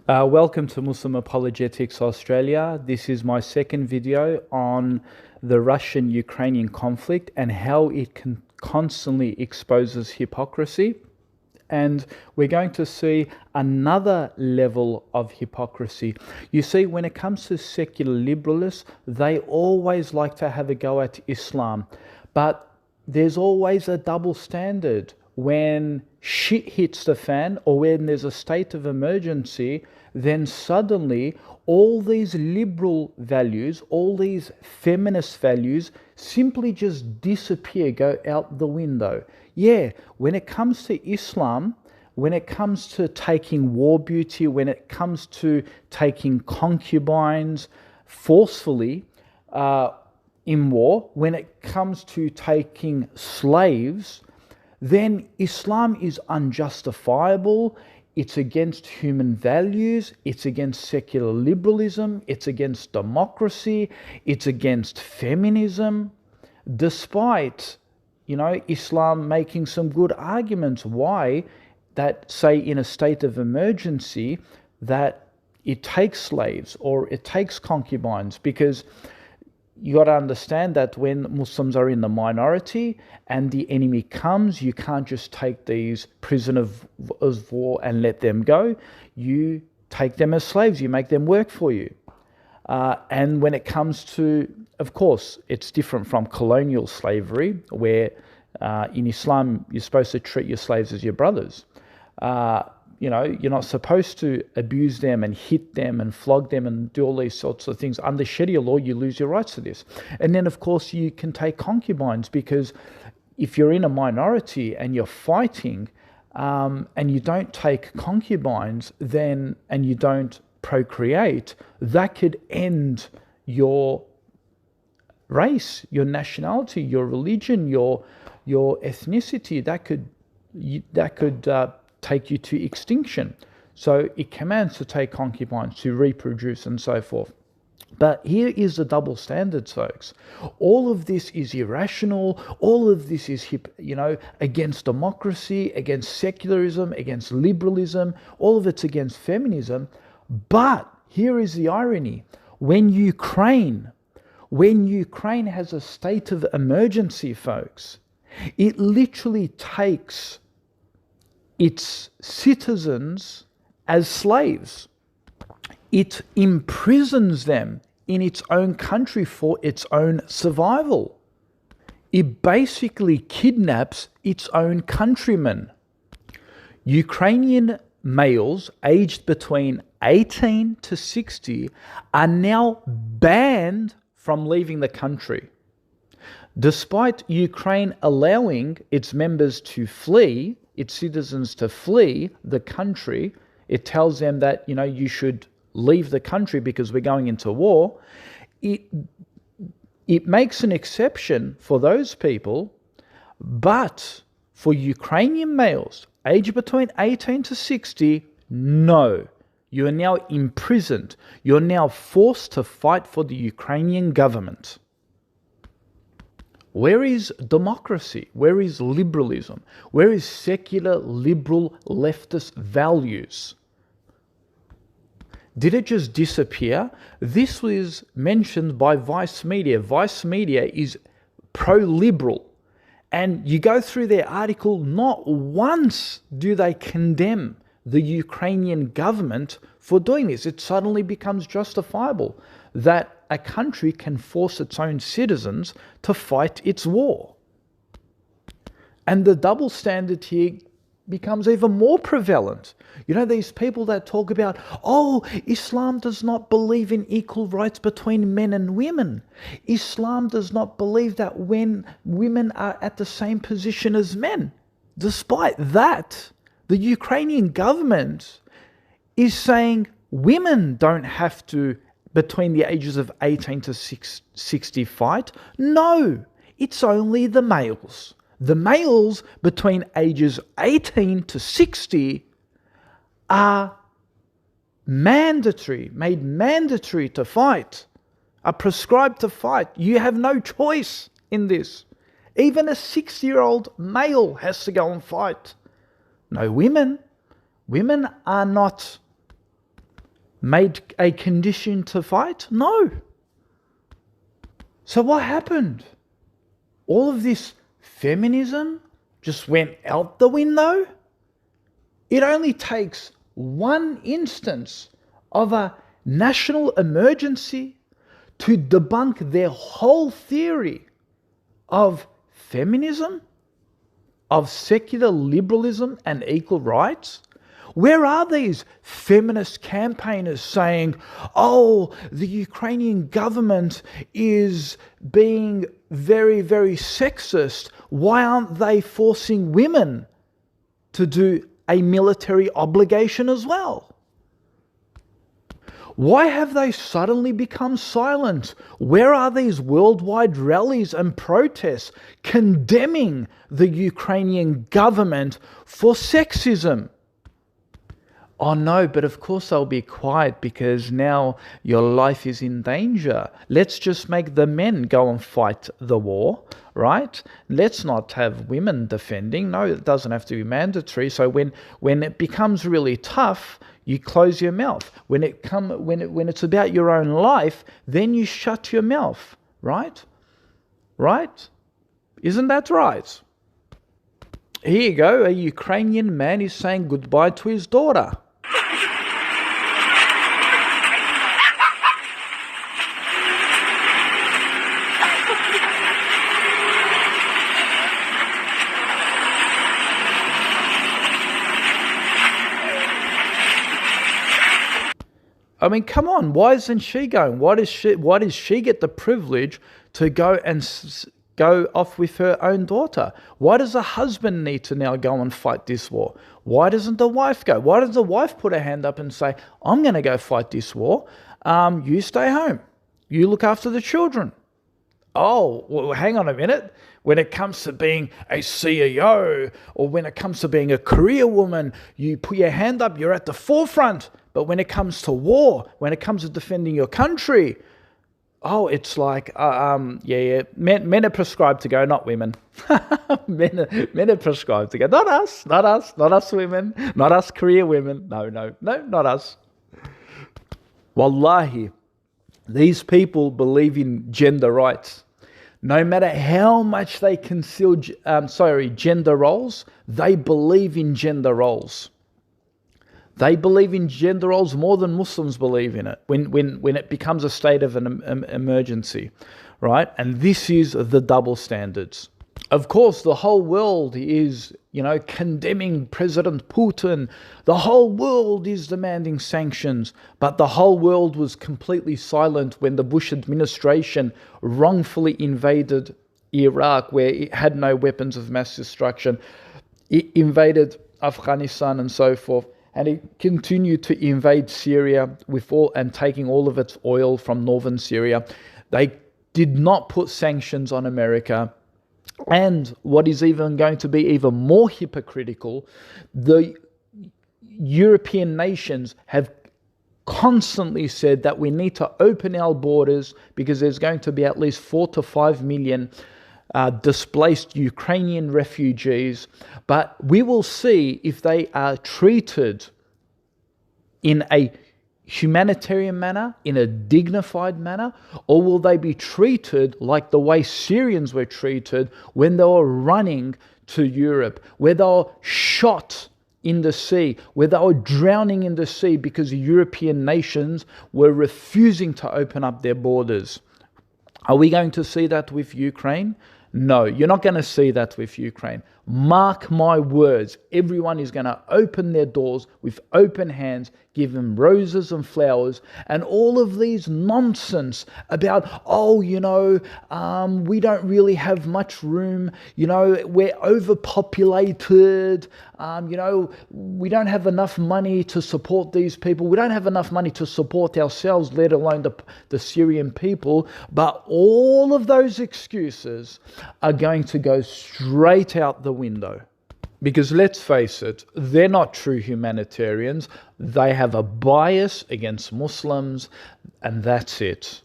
Welcome to Muslim Apologetics Australia. This is my second video on the Russian-Ukrainian conflict and how it constantly exposes hypocrisy. And we're going to see another level of hypocrisy. You see, when it comes to secular liberalists, they always like to have a go at Islam. But there's always a double standard. When shit hits the fan or when there's a state of emergency, then suddenly all these liberal values, all these feminist values simply just disappear, go out the window. Yeah, when it comes to Islam, when it comes to taking war booty, when it comes to taking concubines forcefully in war, when it comes to taking slaves, then Islam is unjustifiable. It's against human values, it's against secular liberalism, it's against democracy, it's against feminism, despite, Islam making some good arguments why that, say, in a state of emergency, that it takes slaves or it takes concubines, because you got to understand that when Muslims are in the minority and the enemy comes, you can't just take these prisoners of war and let them go. You take them as slaves, you make them work for you. And when it comes to, of course, it's different from colonial slavery, where in Islam you're supposed to treat your slaves as your brothers. You're not supposed to abuse them and hit them and flog them and do all these sorts of things. Under Sharia law, you lose your rights to this. And then, of course, you can take concubines, because if you're in a minority and you're fighting and you don't take concubines, then and you don't procreate, that could end your race, your nationality, your religion, your ethnicity. That could take you to extinction. So it commands to take concubines, to reproduce and so forth. But here is the double standards, folks. All of this is irrational. All of this is, against democracy, against secularism, against liberalism. All of it's against feminism. But here is the irony. When Ukraine has a state of emergency, folks, it literally takes its citizens as slaves. It imprisons them in its own country for its own survival. It basically kidnaps its own countrymen. Ukrainian males aged between 18 to 60 are now banned from leaving the country. Despite Ukraine allowing its members to flee, its citizens to flee the country, it tells them that, you should leave the country because we're going into war. It makes an exception for those people, but for Ukrainian males aged between 18 to 60, no. You are now imprisoned. You're now forced to fight for the Ukrainian government. Where is democracy? Where is liberalism? Where is secular, liberal, leftist values? Did it just disappear? This was mentioned by Vice Media. Vice Media is pro-liberal. And you go through their article, not once do they condemn the Ukrainian government for doing this. It suddenly becomes justifiable that a country can force its own citizens to fight its war. And the double standard here becomes even more prevalent. These people that talk about, Islam does not believe in equal rights between men and women. Islam does not believe that when women are at the same position as men. Despite that, the Ukrainian government is saying women don't have to, between the ages of 18 to 60, fight. No, it's only the males. The males between ages 18 to 60 are made mandatory to fight, are prescribed to fight. You have no choice in this. Even a 60-year-old male has to go and fight. No women. Women are not made a condition to fight? No. So what happened? All of this feminism just went out the window? It only takes one instance of a national emergency to debunk their whole theory of feminism, of secular liberalism and equal rights. Where are these feminist campaigners saying, oh, the Ukrainian government is being very, very sexist. Why aren't they forcing women to do a military obligation as well? Why have they suddenly become silent? Where are these worldwide rallies and protests condemning the Ukrainian government for sexism? Oh no, but of course they'll be quiet because now your life is in danger. Let's just make the men go and fight the war, right? Let's not have women defending. No, it doesn't have to be mandatory. So when it becomes really tough, you close your mouth. When it's about your own life, then you shut your mouth, right? Right? Isn't that right? Here you go. A Ukrainian man is saying goodbye to his daughter. I mean, come on, why isn't she going? Why does she get the privilege to go and go off with her own daughter? Why does the husband need to now go and fight this war? Why doesn't the wife go? Why does the wife put her hand up and say, I'm going to go fight this war. You stay home. You look after the children. Oh, well, hang on a minute. When it comes to being a CEO or when it comes to being a career woman, you put your hand up, you're at the forefront. But when it comes to war, when it comes to defending your country, oh, it's like, men are prescribed to go, not women. men are prescribed to go, not us women, not us career women. No, not us. Wallahi, these people believe in gender rights. No matter how much they conceal gender roles, they believe in gender roles. They believe in gender roles more than Muslims believe in it when it becomes a state of an emergency, right? And this is the double standards. Of course, the whole world is, condemning President Putin. The whole world is demanding sanctions, but the whole world was completely silent when the Bush administration wrongfully invaded Iraq, where it had no weapons of mass destruction. It invaded Afghanistan and so forth. And it continued to invade Syria and taking all of its oil from northern Syria. They did not put sanctions on America. And what is even going to be even more hypocritical, the European nations have constantly said that we need to open our borders because there's going to be at least 4 to 5 million displaced Ukrainian refugees, but we will see if they are treated in a humanitarian manner, in a dignified manner, or will they be treated like the way Syrians were treated when they were running to Europe, where they were shot in the sea, where they were drowning in the sea because the European nations were refusing to open up their borders. Are we going to see that with Ukraine? No, you're not going to see that with Ukraine. Mark my words, everyone is going to open their doors with open hands, give them roses and flowers, and all of these nonsense about, we don't really have much room, we're overpopulated, we don't have enough money to support these people, we don't have enough money to support ourselves, let alone the Syrian people. But all of those excuses are going to go straight out the window. Because let's face it, they're not true humanitarians. They have a bias against Muslims, and that's it.